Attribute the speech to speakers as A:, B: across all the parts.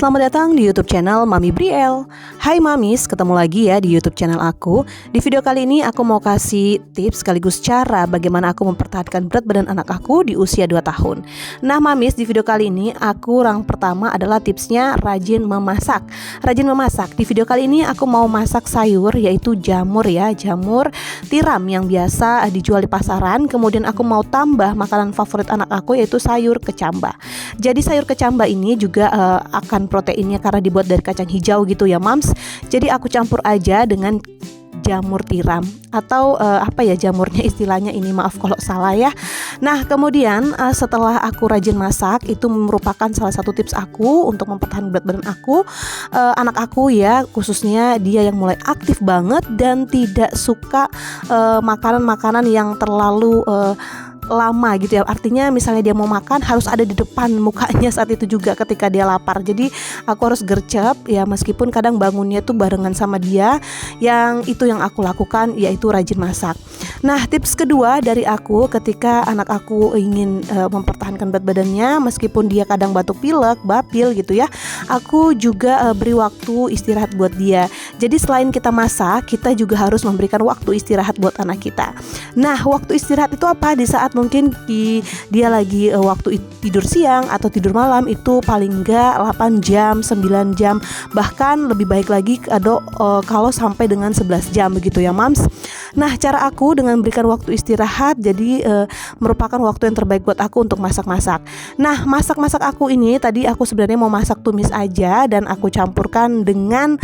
A: Selamat datang di YouTube channel Mami Briel. Hai Mamis, ketemu lagi ya di YouTube channel aku. Di video kali ini aku mau kasih tips sekaligus cara bagaimana aku mempertahankan berat badan anak aku di usia 2 tahun. Nah Mamis, di video kali ini yang pertama adalah tipsnya rajin memasak. Rajin memasak. Di video kali ini aku mau masak sayur, yaitu jamur ya, jamur tiram yang biasa dijual di pasaran. Kemudian aku mau tambah makanan favorit anak aku, yaitu sayur kecamba. Jadi sayur kecamba ini juga akan proteinnya karena dibuat dari kacang hijau gitu ya Mams. Jadi aku campur aja dengan jamur tiram atau jamurnya istilahnya ini, maaf kalau salah ya. Nah kemudian setelah aku rajin masak, itu merupakan salah satu tips aku untuk mempertahankan berat badan aku. Anak aku ya, khususnya dia yang mulai aktif banget dan tidak suka makanan-makanan yang terlalu lama gitu ya. Artinya misalnya dia mau makan harus ada di depan mukanya saat itu juga ketika dia lapar. Jadi aku harus gercep ya, meskipun kadang bangunnya tuh barengan sama dia. Yang itu yang aku lakukan, yaitu rajin masak. Nah tips kedua dari aku ketika anak aku ingin mempertahankan berat badannya, meskipun dia kadang batuk pilek, bapil gitu ya, aku juga beri waktu istirahat buat dia. Jadi selain kita masak, kita juga harus memberikan waktu istirahat buat anak kita. Nah waktu istirahat itu apa? Di saat mungkin dia lagi waktu tidur siang atau tidur malam, itu paling enggak 8 jam, 9 jam, bahkan lebih baik lagi kalau sampai dengan 11 jam begitu ya Mams. Nah cara aku dengan memberikan waktu istirahat jadi merupakan waktu yang terbaik buat aku untuk masak-masak. Nah masak-masak aku ini tadi aku sebenarnya mau masak tumis aja, dan aku campurkan dengan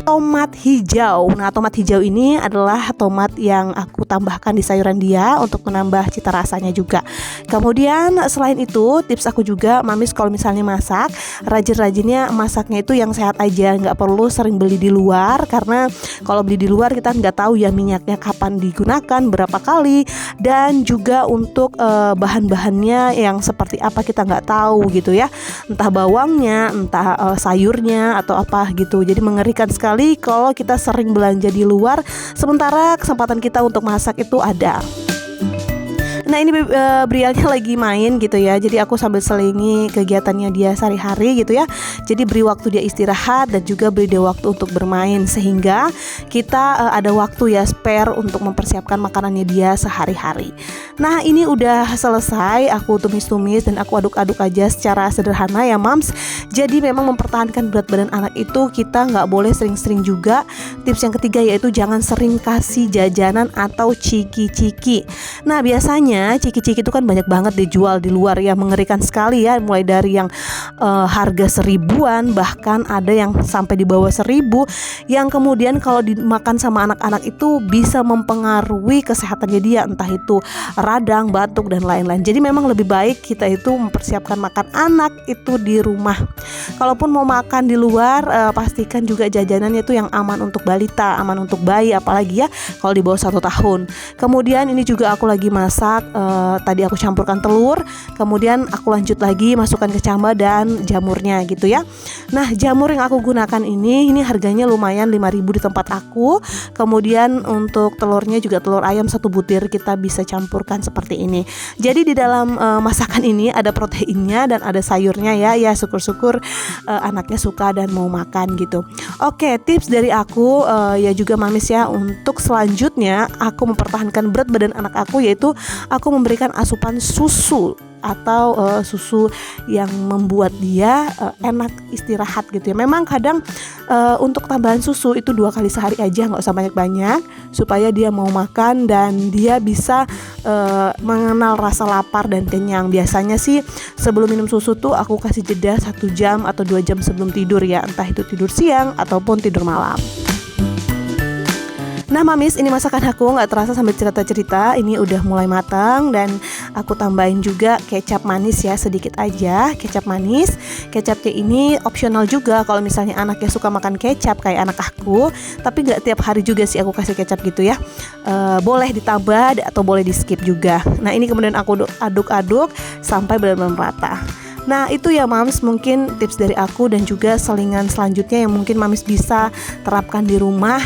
A: tomat hijau. Nah tomat hijau ini adalah tomat yang aku tambahkan di sayuran dia untuk menambah cita rasanya juga. Kemudian selain itu tips aku juga Mamis, kalau misalnya masak, rajin-rajinnya masaknya itu yang sehat aja, nggak perlu sering beli di luar. Karena kalau beli di luar kita nggak tahu ya minyaknya kapan digunakan, berapa kali, dan juga untuk bahan-bahannya yang seperti apa kita nggak tahu gitu ya, entah bawangnya, entah sayurnya atau apa gitu. Jadi mengerikan sekali kalau kita sering belanja di luar, sementara kesempatan kita untuk masak itu ada. Nah ini Brielnya lagi main gitu ya, jadi aku sambil selingi kegiatannya dia sehari-hari gitu ya. Jadi beri waktu dia istirahat dan juga beri dia waktu untuk bermain, sehingga kita ada waktu ya spare untuk mempersiapkan makanannya dia sehari-hari. Nah ini udah selesai, aku tumis-tumis dan aku aduk-aduk aja secara sederhana ya Mams. Jadi memang mempertahankan berat badan anak itu kita nggak boleh sering-sering juga. Tips yang ketiga yaitu jangan sering kasih jajanan atau ciki-ciki. Nah biasanya ciki-ciki itu kan banyak banget dijual di luar ya, mengerikan sekali ya, mulai dari yang harga 1000-an, bahkan ada yang sampai di bawah 1000, yang kemudian kalau dimakan sama anak-anak itu bisa mempengaruhi kesehatannya dia, entah itu radang, batuk dan lain-lain. Jadi memang lebih baik kita itu mempersiapkan makan anak itu di rumah. Kalaupun mau makan di luar, pastikan juga jajanannya itu yang aman untuk balita, aman untuk bayi, apalagi ya kalau di bawah 1 tahun. Kemudian ini juga aku lagi masak, tadi aku campurkan telur, kemudian aku lanjut lagi masukkan kecamba dan jamurnya gitu ya. Nah jamur yang aku gunakan ini harganya lumayan 5.000 di tempat aku. Kemudian untuk telurnya juga telur ayam 1 butir kita bisa campurkan seperti ini. Jadi di dalam masakan ini ada proteinnya dan ada sayurnya ya. Ya syukur-syukur anaknya suka dan mau makan gitu. Oke, tips dari aku ya juga Mamis ya, untuk selanjutnya aku mempertahankan berat badan anak aku, yaitu aku memberikan asupan susu atau susu yang membuat dia enak istirahat gitu ya. Memang kadang untuk tambahan susu itu 2 kali sehari aja, nggak usah banyak-banyak, supaya dia mau makan dan dia bisa mengenal rasa lapar dan kenyang. Biasanya sih sebelum minum susu tuh aku kasih jeda 1 jam atau 2 jam sebelum tidur ya, entah itu tidur siang ataupun tidur malam. Nah Mamis, ini masakan aku nggak terasa sambil cerita-cerita ini udah mulai matang, dan aku tambahin juga kecap manis ya, sedikit aja kecap manis. Kecapnya ini opsional juga kalau misalnya anaknya suka makan kecap kayak anak aku, tapi nggak tiap hari juga sih aku kasih kecap gitu ya. Boleh ditambah atau boleh di skip juga. Nah ini kemudian aku aduk-aduk sampai benar-benar merata. Nah itu ya Mams, mungkin tips dari aku dan juga selingan selanjutnya yang mungkin Mamis bisa terapkan di rumah,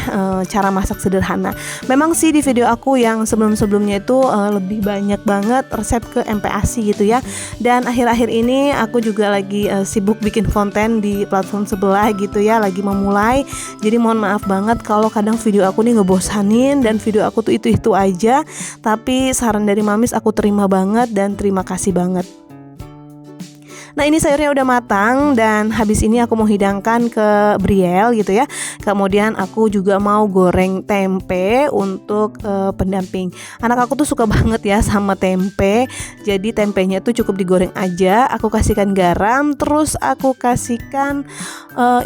A: cara masak sederhana. Memang sih di video aku yang sebelum-sebelumnya itu lebih banyak banget resep ke MPASI gitu ya. Dan akhir-akhir ini aku juga lagi sibuk bikin konten di platform sebelah gitu ya, lagi memulai. Jadi mohon maaf banget kalau kadang video aku nih ngebosanin dan video aku tuh itu-itu aja. Tapi saran dari Mamis aku terima banget dan terima kasih banget. Nah ini sayurnya udah matang dan habis ini aku mau hidangkan ke Briel gitu ya. Kemudian aku juga mau goreng tempe untuk pendamping. Anak aku tuh suka banget ya sama tempe. Jadi tempenya tuh cukup digoreng aja. Aku kasihkan garam, terus aku kasihkan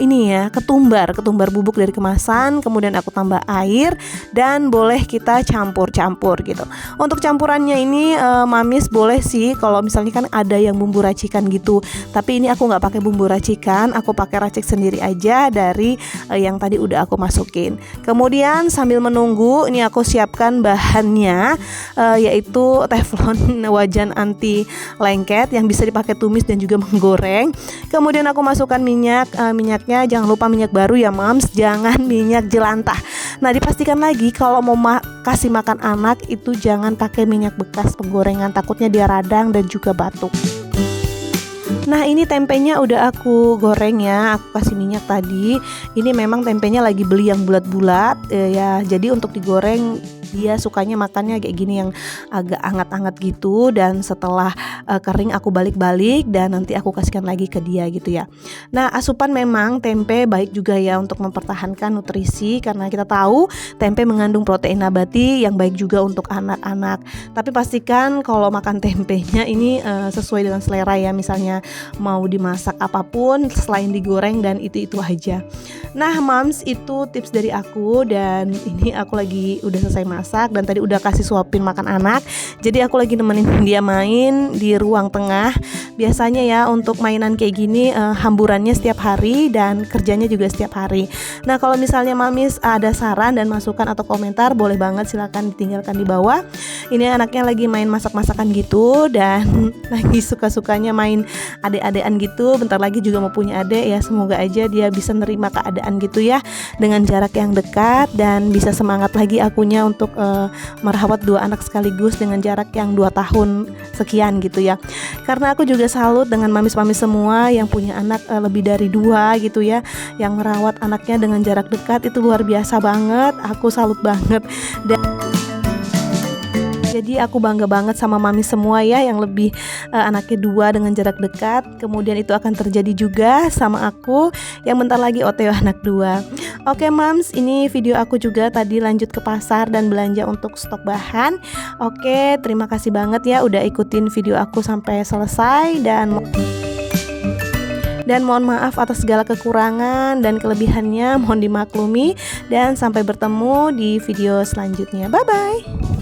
A: ini ya, ketumbar bubuk dari kemasan. Kemudian aku tambah air dan boleh kita campur-campur gitu. Untuk campurannya ini Mamis boleh sih kalau misalnya kan ada yang bumbu racikan gitu. Tapi ini aku nggak pakai bumbu racikan, aku pakai racik sendiri aja dari yang tadi udah aku masukin. Kemudian sambil menunggu, ini aku siapkan bahannya, yaitu teflon wajan anti lengket yang bisa dipakai tumis dan juga menggoreng. Kemudian aku masukkan minyak, minyaknya jangan lupa minyak baru ya Mams, jangan minyak jelantah. Nah dipastikan lagi kalau mau kasih makan anak itu jangan pakai minyak bekas penggorengan, takutnya dia radang dan juga batuk. Nah ini tempenya udah aku goreng ya, aku kasih minyak tadi. Ini memang tempenya lagi beli yang bulat-bulat ya, jadi untuk digoreng dia sukanya makannya kayak gini yang agak hangat-hangat gitu. Dan setelah kering aku balik-balik dan nanti aku kasihkan lagi ke dia gitu ya. Nah asupan memang tempe baik juga ya untuk mempertahankan nutrisi, karena kita tahu tempe mengandung protein nabati yang baik juga untuk anak-anak. Tapi pastikan kalau makan tempenya ini sesuai dengan selera ya, misalnya mau dimasak apapun selain digoreng dan itu aja. Nah Mams, itu tips dari aku dan ini aku lagi udah selesai masak dan tadi udah kasih suapin makan anak. Jadi aku lagi nemenin dia main di ruang tengah. Biasanya ya untuk mainan kayak gini hamburannya setiap hari dan kerjanya juga setiap hari. Nah kalau misalnya Mamis ada saran dan masukan atau komentar, boleh banget silakan ditinggalkan di bawah. Ini anaknya lagi main masak-masakan gitu dan lagi suka-sukanya main adek-adekan gitu. Bentar lagi juga mau punya adek ya, semoga aja dia bisa nerima keadaan gitu ya, dengan jarak yang dekat dan bisa semangat lagi akunya untuk merawat dua anak sekaligus dengan jarak yang 2 tahun sekian gitu ya. Karena aku juga salut dengan mamis-mamis semua yang punya anak lebih dari 2 gitu ya, yang merawat anaknya dengan jarak dekat, itu luar biasa banget. Aku salut banget. Dan jadi aku bangga banget sama mami semua ya yang lebih anaknya 2 dengan jarak dekat. Kemudian itu akan terjadi juga sama aku yang bentar lagi OTW anak 2. Oke Mams, ini video aku juga tadi lanjut ke pasar dan belanja untuk stok bahan. Oke, terima kasih banget ya udah ikutin video aku sampai selesai dan mohon maaf atas segala kekurangan dan kelebihannya, mohon dimaklumi dan sampai bertemu di video selanjutnya. Bye bye.